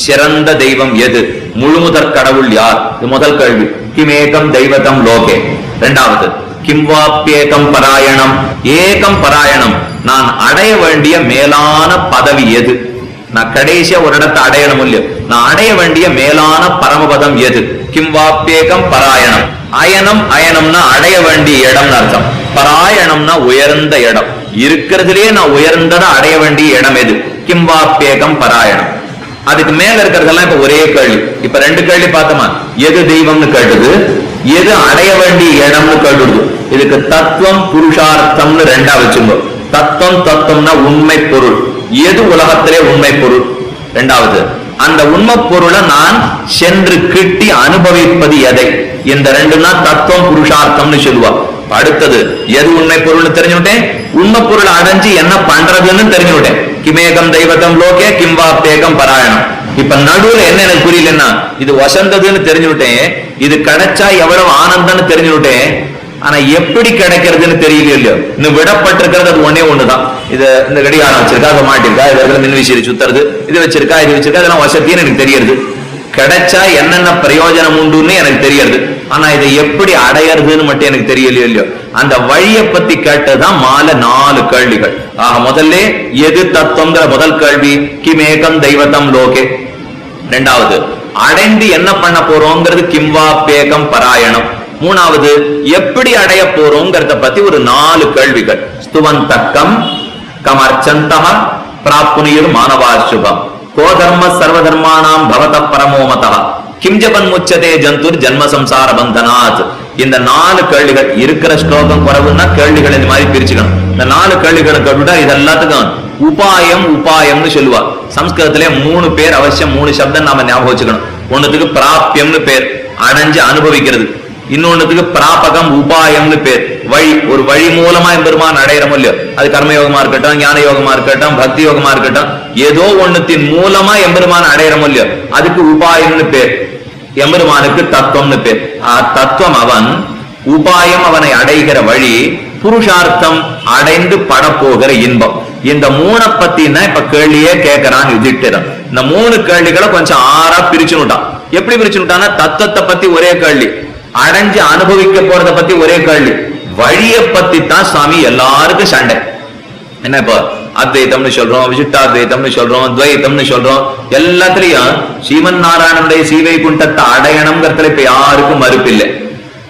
சிறந்த தெய்வம் எது, முழுமுதற் கடவுள் யார்? இது முதல் கேள்வி. கிமேகம் தெய்வதம் லோகே. இரண்டாவது கிம்வாப்யேகம் பராயணம், ஏகம் பராயணம், நான் அடைய வேண்டிய மேலான பதவி எது? நான் கடைசியா ஒரு இடத்தை அடையணும் இல்லையோ, நான் அடைய வேண்டிய மேலான பரமபதம் எது? கிம்வாப்யேகம் பராயணம். அயனம் அயனம்னா அடைய வேண்டிய இடம்னு அர்த்தம். பராயணம்னா உயர்ந்த இடம். இருக்கிறதுலயே நான் உயர்ந்ததை அடைய வேண்டிய இடம் எது? கிம்வாப்யேகம் பராயணம். அதுக்கு மேல இருக்கிறதெல்லாம் இப்ப ஒரே கேள்வி. இப்ப 2 கேள்வி பார்த்தோமா, எது தெய்வம்னு கேட்டது, எது அடைய வேண்டிய இடம்னு கேட்டுடுது. இதுக்கு தத்துவம் புருஷார்த்தம்னு 2ஆ வச்சுங்க. தத்துவம் தத்துவம்னா உண்மை பொருள், எது உலகத்திலே உண்மை பொருள். இரண்டாவது அந்த உண்மை பொருளை நான் சென்று கிட்டி அனுபவிப்பது எதை. இந்த 2னா தத்துவம் புருஷார்த்தம்னு சொல்லுவா. அடுத்தது எது உண்மை பொருள்னு தெரிஞ்சுட்டேன், உண்மை பொருள் அடைஞ்சு என்ன பண்றதுன்னு தெரிஞ்சுட்டேன். கிமேகம் தெய்வதம் லோகே கிம்வாப்யேகம் பராயணம். இப்ப நடுவுல என்ன எனக்கு புரியலன்னா, இது வசந்ததுன்னு தெரிஞ்சுட்டேன், இது கிடைச்சா எவ்வளவு ஆனந்தம்னு தெரிஞ்சுட்டேன். ஆனா எப்படி கிடைக்கிறதுன்னு தெரியல இல்லையோ. இன்னும் விடப்பட்டிருக்கிறது அது ஒன்னே ஒண்ணுதான். இது இந்த கடிகாரம் வச்சிருக்கா, அதை மாட்டிருக்கா, இது மின்விசிறி சுத்துறது, இது வச்சிருக்கா, இது வச்சிருக்கா, அதெல்லாம் வசதின்னு எனக்கு தெரியுது. கிடைச்சா என்னென்ன பிரயோஜனம் உண்டுன்னு எனக்கு தெரியுது. ஆனா இதை எப்படி அடையறதுன்னு மட்டும் எனக்கு தெரியலையோ இல்லையோ. அந்த வழியை பத்தி கேட்டதுதான் மாலை 4 கேள்விகள். முதல்ல எது தத்துவங்கிற முதல் கேள்வி, கிமேகம் தெய்வதம் லோகே. இரண்டாவது அடைந்து என்ன பண்ண போறோங்கிறது கிம்வாப்யேகம் பராயணம். மூணாவது எப்படி அடைய போறோங்கிறத பத்தி ஒரு 4 கேள்விகள். ஸ்துவந்தக்கம் கம் அர்ச்சந்தः பிராப்னுயுர் மானவாசுகம் கோ தர்ம சர்வதர்மாணாம் பவதः பரமோ மதः கிம் ஜபன் முச்சதே ஜந்துர் ஜன்ம சம்சார பந்தனாத். இந்த 4 கேள்விகள். இருக்கிற ஸ்லோகம் குறைவுன்னா கேள்விகள் இந்த மாதிரி பிரிச்சுக்கணும். இந்த 4 கேள்விகளை கேட்டுட்டா இது எல்லாத்துக்கும் உபாயம் உபாயம்னு சொல்லுவா. சம்ஸ்கிருதத்திலே 3 பேர் அவசியம், 3 சப்தம் நாம ஞாபகம் வச்சுக்கணும். ஒண்ணுத்துக்கு பிராபியம்னு பேர், அடைஞ்சு அனுபவிக்கிறது. இன்னொன்னுக்கு பிராபகம் உபாயம்னு பேர், வழி. ஒரு வழி மூலமா எம்பெருமான் அடையிறோம் இல்லையோ, அது கர்மயோகமா இருக்கட்டும், ஞான யோகமா இருக்கட்டும், பக்தி யோகமா இருக்கட்டும், ஏதோ ஒண்ணுத்தின் மூலமா எம்பெருமான் அடையிறோம் இல்லையோ, அதுக்கு உபாயம்னு பேர். எம்பெருமானுக்கு தத்துவம்னு பேர். தத்துவம் அவன், உபாயம் அவனை அடைகிற வழி, புருஷார்த்தம் அடைந்து படப்போகிற இன்பம். இந்த 3 பத்தினா இப்ப கேள்வியே கேட்கிறான் யுதிஷ்டிரன். இந்த 3 கேள்விகளை கொஞ்சம் 6ஆ பிரிச்சுட்டான். எப்படி பிரிச்சுட்டான்னா, தத்துவத்தை பத்தி ஒரே கேள்வி, அடைஞ்சு அனுபவிக்க போறத பத்தி ஒரே கேள்வி, வழியை பத்தி தான் சுவாமி எல்லாருக்கும் சண்டை. என்ன இப்போ அத்வைத்தம்னு சொல்றோம், விசிஷ்டாத்வைத்தம்னு சொல்றோம், துவைத்தம்னு சொல்றோம். எல்லாத்திலையும் ஸ்ரீமன் நாராயணனுடைய சீவை குண்டத்தை அடையணுங்கிறதுல இப்ப யாருக்கும் மறுப்பு இல்லை.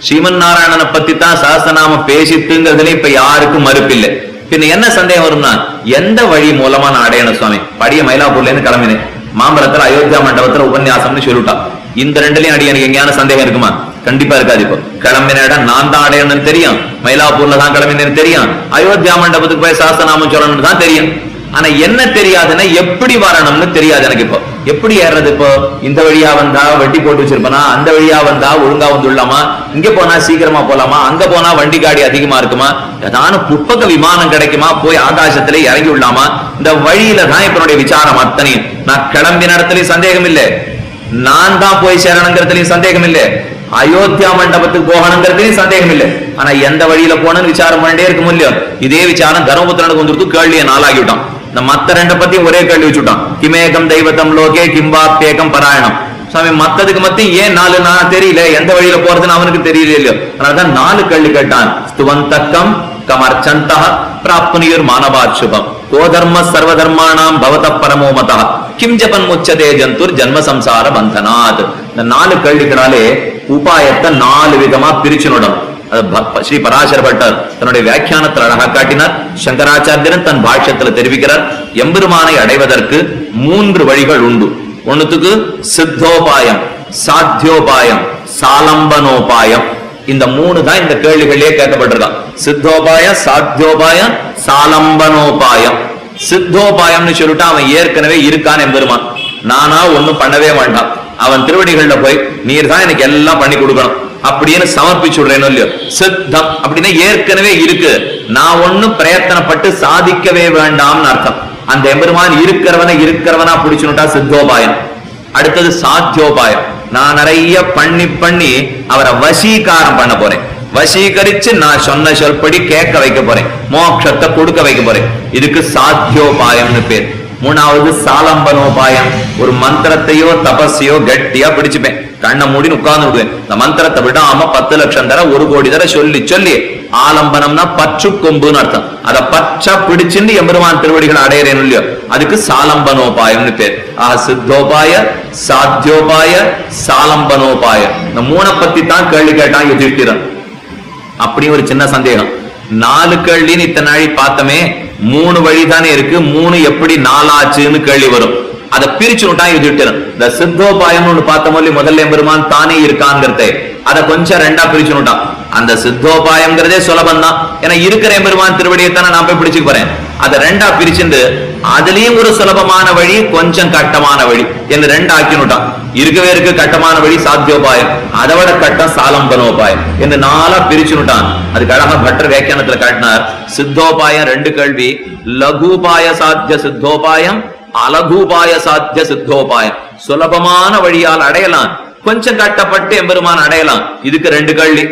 ஸ்ரீமன் நாராயணனை பத்தி தான் சஹஸ்ரநாம பேசிட்டுங்கிறதுல இப்ப யாருக்கும் மறுப்பு இல்லை. பின்ன என்ன சந்தேகம் வரும்னா, எந்த வழி மூலமா நான் அடையணும் சுவாமி? படிய மயிலாப்பூர்ல இருந்து கிளம்பினேன், மாம்பரத்துல அயோத்தியா மண்டபத்துல உபன்யாசம்னு சொல்லிட்டான். இந்த 2லயும் அடி எனக்கு எங்கேயான சந்தேகம் இருக்குமா? கண்டிப்பா இருக்காது. இப்போ கிளம்பின இடம் நான் தான் அடையணும்னு தெரியும், மயிலாப்பூர்ல தான் கிளம்பினேன்னு தெரியும், அயோத்தியா மண்டபத்துக்கு போய் சஹஸ்ரநாமம் சொல்லணும்னு தான் தெரியும். ஆனா என்ன தெரியாதுன்னா, எப்படி வரணும்னு தெரியாது எனக்கு. இப்போ எப்படி ஏறது? இப்போ இந்த வழியா வந்தா வட்டி போட்டு வச்சிருப்பனா, அந்த வழியா வந்தா ஒழுங்கா வந்துடலாமா, இங்க போனா சீக்கிரமா போலாமா, அங்க போனா வண்டி காடி அதிகமா இருக்குமா, ஏதான புட்பக்க விமானம் கிடைக்குமா, போய் ஆகாசத்துல இறங்கி விடலாமா, இந்த வழியில தான் இப்ப விசாரம் அத்தனையும். நான் கிளம்பின இடத்துலயும் சந்தேகம் இல்லை, நான் தான் போய் சேரணுங்கிறதுலயும் சந்தேகம் இல்லை, அயோத்தியா மண்டபத்துக்கு போகணுங்கிறதுலயும் சந்தேகம் இல்லை. ஆனா எந்த வழியில போனன்னு விசாரம் பண்ணிட்டே இருக்க முடியும். இதே விசாரம் தர்மபுத்திரனுக்கு வந்துட்டு கேள்வியை 4 ஆகிவிட்டான். இந்த மத்த ரெண்ட பத்தியும் ஒரே கேள்வி வச்சுட்டான். கிமேகம் தெய்வத்தம் லோகே கிம்பாப்யேகம் பராயணம். சுவாமி மத்ததுக்கு மத்தியும் ஏன் 4 நான் தெரியல, எந்த வழியில போறதுன்னு அவனுக்கு தெரியல இல்லையோ, அதனாலதான் 4 கேள்வி கேட்டான். ஸ்துவந்தக்கம் கமர்ச்சந்தா பிராப்னுயுர் மானவாத் சுபம் கோதர்ம சர்வதர்மாணாம் பவத பரமோமதா கிம் ஜபன் முச்சதே ஜந்துர் ஜன்ம சம்சார பந்தனாத். இந்த 4 கேள்விகளாலே உபாயத்தை 4 விதமா பிரிச்சுனுடும். ஸ்ரீ பராசர பட்டர் தன்னுடைய வியாக்கியானத்தில் அழகா காட்டினார். சங்கராச்சாரியன் தன் பாஷ்யத்தில் தெரிவிக்கிறார், எம்பெருமானை அடைவதற்கு 3 வழிகள் உண்டு. ஒண்ணுத்துக்கு சித்தோபாயம், சாத்தியோபாயம், சாலம்பனோபாயம். இந்த 3 தான் இந்த கேள்விகளிலே கேட்கப்பட்டிருக்கான். சித்தோபாயம், சாத்தியோபாயம், சாலம்பனோபாயம். சித்தோபாயம்னு சொல்லிட்டு அவன் ஏற்கனவே இருக்கான் எம்பெருமான், நானா ஒண்ணும் பண்ணவே வேண்டாம், அவன் திருவடிகள்ல போய் நீர் தான் எனக்கு எல்லாம் பண்ணி கொடுக்கணும் அப்படின்னு சமர்ப்பிச்சு விடுறேன்னு இல்லையோ. சித்தம் அப்படின்னா ஏற்கனவே இருக்கு, நான் ஒண்ணும் பிரயத்தனப்பட்டு சாதிக்கவே வேண்டாம்னு அர்த்தம். அந்த எம்பெருமான் இருக்கிறவனா பிடிச்சுட்டா சித்தோபாயம். அடுத்தது சாத்தியோபாயம், நான் நிறைய பண்ணி அவரை வசீகாரம் பண்ண போறேன், வசீகரிச்சு நான் சொன்ன சொல்படி கேட்க வைக்க போறேன், மோட்சத்தை கொடுக்க வைக்க போறேன். இதுக்கு சாத்தியோபாயம்னு பேர். 3வது சாலம்பனோபாயம், ஒரு மந்திரத்தையோ தபஸையோ கட்டியா பிடிச்சுப்பேன், கண்ணை மூடி உட்கார்ந்து விடுவேன், இந்த மந்திரத்தை விடாம 10 லட்சம் தர 1 கோடி தர சொல்லி ஆலம்பனம்னா பற்று கொம்புன்னு அர்த்தம். அதை பற்றா பிடிச்சுன்னு எம்பெருமான் திருவடிகள் அடையிறேன் இல்லையோ, அதுக்கு சாலம்பனோபாயம்னு பேர். சித்தோபாய, சாத்தியோபாய, சாலம்பனோபாய, இந்த 3 பத்தி தான் கேள்வி கேட்டான் யுதிஷ்டிரன். அப்படி ஒரு சின்ன சந்தேகம், 4 கேள்வின்னு இத்தனை நாளை பார்த்தமே, 3 வழிதானே இருக்கு, 3 எப்படி 4 ஆச்சுன்னு கேள்வி வரும். அதை பிரிச்சு விட்டான் யுதிஷ்டிரன். இந்த சித்தோபாயம் பார்த்த மாதிரி முதல்ல எம்பெருமான் தானே இருக்கான்ங்கிறத அதை கொஞ்சம் 2ஆ பிரிச்சு விட்டான். அந்த சித்தோபாயம்ங்கிறதே சுலபம் தான், ஏன்னா இருக்கிற எம்பெருமான் திருவடியைத்தானே நான் போய் பிடிச்சுக்க போறேன். அதை 2ஆ பிரிச்சுட்டு அதுலயும் ஒரு சுலபமான வழி, கொஞ்சம் கட்டமான வழி என்று 2 ஆக்கினுட்டான். இருக்கவே இருக்கு கட்டமான வழி சாத்தியோபாயம், அதை விட கட்டம் சாலம்பனோபாயம் என்று 4ஆ பிரிச்சுட்டான். அதுக்கு அழகா பட்டர் வியாக்கியானத்துல காட்டினார். சித்தோபாயம் 2 கேள்வி, லகுபாய சாத்திய சித்தோபாயம், அலகுபாய சாத்திய சித்தோபாயம். சுலபமான வழியால் அடையலாம், கொஞ்சம் கட்டப்பட்டு எம்பெருமான் அடையலாம், இதுக்கு 2 கேள்வி.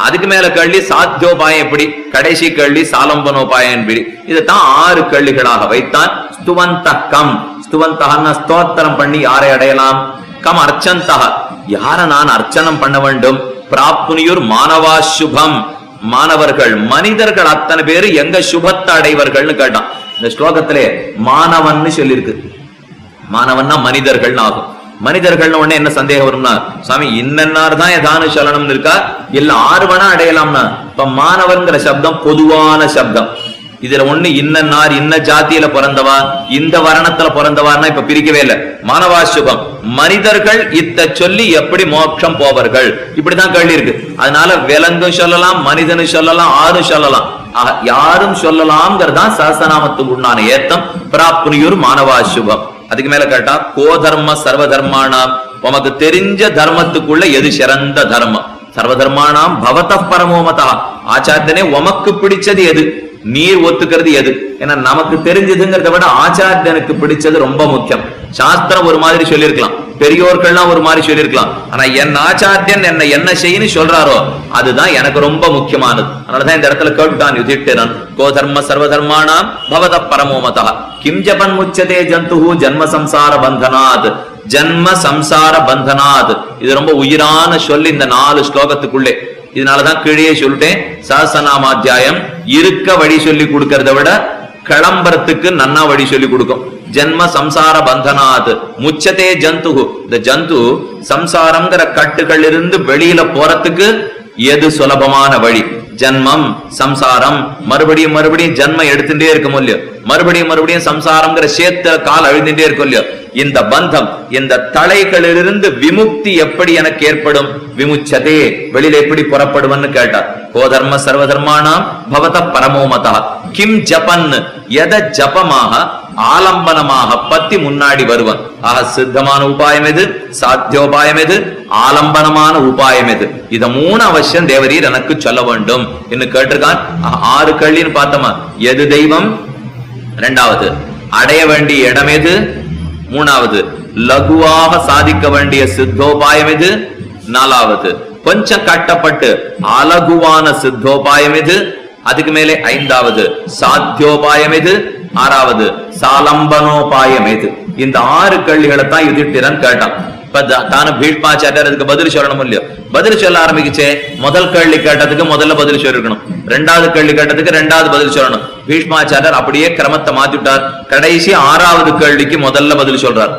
அதுக்கு மேல கேள்வி சாத்தியோபாயம் எப்படி, கடைசி கேள்வி சாலம்பனோபாயம் எப்படி. இதைத்தான் 6 கேள்விகளாக வைத்தான். ஸ்துவந்தகம், ஸ்துவந்தகன்னா ஸ்தோத்திரம் பண்ணி யாரை அடையலாம். கம் அர்ச்சந்தக, யார நான் அர்ச்சனம் பண்ண வேண்டும். பிராப்னுயுர் மானவா சுபம், மாணவர்கள் மனிதர்கள் அத்தனை பேரு எங்க சுபத்தை அடைவர்கள்னு கேட்டான். இந்த ஸ்லோகத்திலே மாணவன் சொல்லிருக்கு, மாணவன்னா மனிதர்கள் ஆகும். மனிதர்கள் உடனே என்ன சந்தேகம் வரும்னா, சுவாமி இன்னன்னார் தான் ஏதானு சொல்லணும்னு இருக்கா, இல்ல ஆர்வனா அடையலாம்னா. இப்ப மாணவன்கிற சப்தம் பொதுவான சப்தம், இதுல ஒண்ணு இன்னன்னார் இன்ன ஜாத்தியில பிறந்தவா இந்த வரணத்துல பிறந்தவார்னா இப்ப பிரிக்கவே இல்லை. மானவாசுபம் மனிதர்கள் இத்த சொல்லி எப்படி மோட்சம் போவார்கள், இப்படிதான் கேள்வி இருக்கு. அதனால விலங்கும் சொல்லலாம், மனிதனு சொல்லலாம், ஆறும் சொல்லலாம், யாரும் சொல்லலாம்ங்கிறதான் சஹஸ்ரநாமத்துக்கு உண்டான ஏத்தம். பிராப்னுயுர் மானவாசுபம். அதுக்கு மேல கேட்டா கோதர்ம சர்வதர்மானாம், உமக்கு தெரிஞ்ச தர்மத்துக்குள்ள எது சிறந்த தர்மம். சர்வதர்மானாம் பவத பரமோமதா, ஆச்சாரியனே உமக்கு பிடிச்சது எது, நீர் ஒத்துக்கிறது எது. ஏன்னா நமக்கு தெரிஞ்சதுங்கிறத விட ஆச்சாரியனுக்கு பிடிச்சது ரொம்ப முக்கியம். சாஸ்திரம் ஒரு மாதிரி சொல்லியிருக்கலாம், பெரியோர்கள்லாம் ஒரு மாதிரி சொல்லியிருக்கலாம், ஆனா என் ஆச்சாரியன் என்ன செய்யன்னு சொல்றாரோ அதுதான் எனக்கு ரொம்ப முக்கியமானது. அதனாலதான் இந்த இடத்துல கேட்டுட்டான் யுதிஷ்டிரன், கோதர்ம சர்வதர்மானாம் பவத பரமோமதா கிம் ஜபன் முச்சதே ஜந்துஹு ஜன்ம சம்சார பந்தனாத். ஜன்ம சம்சார பந்தனாத் இது ரொம்ப உயிரான சொல்லி இந்த 4 ஸ்லோகத்துக்குள்ளே. இதனாலதான் கீழே சொல்லிட்டேன், சஹஸ்ரநாமாத்தியாயம் இருக்க வழி சொல்லி கொடுக்கறத விட கிளம்புறதுக்கு நன்னா வழி சொல்லி கொடுக்கும். ஜன்ம சம்சார பந்தனாத் முச்சதே ஜந்துஹு, இந்த ஜந்து சம்சாரம்ங்கிற கட்டுகள் இருந்து வெளியில போறதுக்கு எது சுலபமான வழி. ஜன்மம் சம்சாரம், மறுபடியும் ஜன்மம் எடுத்துட்டே இருக்கும் இல்லையோ, மறுபடியும் சம்சாரம்ங்கிற சேத்த கால் அழுந்துட்டே இருக்கும் இல்லையோ. இந்த பந்தம், இந்த தலைகளிலிருந்து விமுக்தி எப்படி எனக்கு ஏற்படும். விமுச்சதே வெளியில எப்படி புறப்படுவன்னு கேட்டார். கோதர்ம சர்வதர்மானாம் பவத பரமோமதா கிம் ஜபன், எத ஜபமாக ஆலம்பனமாக பத்தி முன்னாடி வருவன். ஆக சித்தமான உபாயம் எது, சாத்தியோபாயம் எது, ஆலம்பனமான உபாயம் எது, இத 3 அவசியம் தேவரீர் எனக்கு சொல்ல வேண்டும் என்று கேட்டிருக்கான். 6 கேள்வின்னு பார்த்தோமா, எது தெய்வம், 2வது அடைய வேண்டிய இடம் எது, 3வது லகுவாக சாதிக்க வேண்டிய சித்தோபாயம் எது, 4வது கொஞ்சம் கட்டப்பட்டு அலகுவான சித்தோபாயம் எது, அதுக்கு மேலே 5வது சாத்தியோபாயம் எது, ஆறாவது சாலம்பனோபாயம் எது? இந்த 6 கேள்விகளை தான் யுதிஷ்டிரன் கேட்டான். இப்ப தானு பீஷ்மாச்சாரியர் அதுக்கு பதில் சொல்லணும் இல்லையோ? பதில் சொல்ல ஆரம்பிக்குச்சே, முதல் கேள்வி கேட்டதுக்கு முதல்ல பதில் சொல்லிருக்கணும், 2வது கேள்வி கேட்டதுக்கு 2வது பதில் சொல்லணும். பீஷ்மாச்சாரியர் அப்படியே கிரமத்தை மாத்திட்டார். கடைசி 6வது கேள்விக்கு முதல்ல பதில் சொல்றார்.